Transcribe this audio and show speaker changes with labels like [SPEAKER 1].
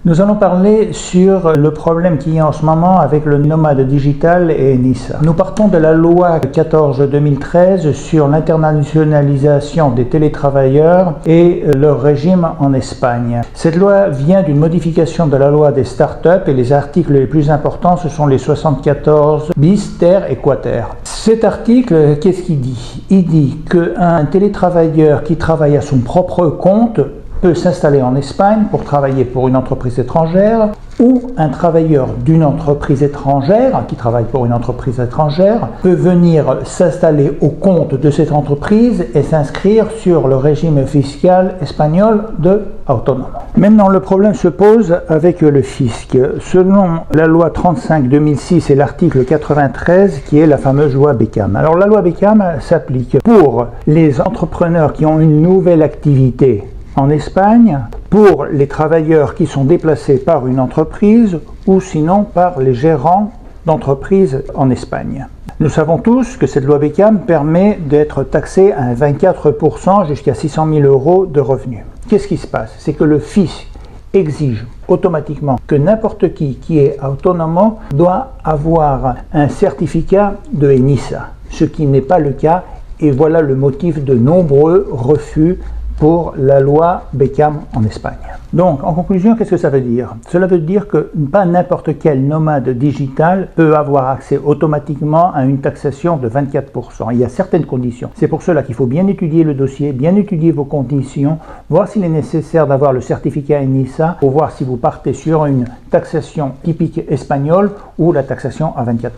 [SPEAKER 1] Nous allons parler sur le problème qu'il y a en ce moment avec le nomade digital et Enisa. Nous partons de la loi 14/2013 sur l'internationalisation des télétravailleurs et leur régime en Espagne. Cette loi vient d'une modification de la loi des startups et les articles les plus importants ce sont les 74 bis, ter et quater. Cet article, qu'est-ce qu'il dit? Il dit qu'un télétravailleur qui travaille à son propre compte peut s'installer en Espagne pour travailler pour une entreprise étrangère, ou un travailleur d'une entreprise étrangère qui travaille pour une entreprise étrangère peut venir s'installer au compte de cette entreprise et s'inscrire sur le régime fiscal espagnol de autonome. Maintenant, le problème se pose avec le fisc. Selon la loi 35/2006 et l'article 93 qui est la fameuse loi Beckham. Alors la loi Beckham s'applique pour les entrepreneurs qui ont une nouvelle activité en Espagne, pour les travailleurs qui sont déplacés par une entreprise ou sinon par les gérants d'entreprises en Espagne. Nous savons tous que cette loi Beckham permet d'être taxé à 24% jusqu'à 600 000 € de revenus. Qu'est-ce qui se passe? C'est que le fisc exige automatiquement que n'importe qui est autonome doit avoir un certificat de Enisa, ce qui n'est pas le cas, et voilà le motif de nombreux refus pour la loi Beckham en Espagne. Donc, en conclusion, qu'est-ce que ça veut dire? Cela veut dire que pas n'importe quel nomade digital peut avoir accès automatiquement à une taxation de 24%. Il y a certaines conditions. C'est pour cela qu'il faut bien étudier le dossier, bien étudier vos conditions, voir s'il est nécessaire d'avoir le certificat Enisa pour voir si vous partez sur une taxation typique espagnole ou la taxation à 24%.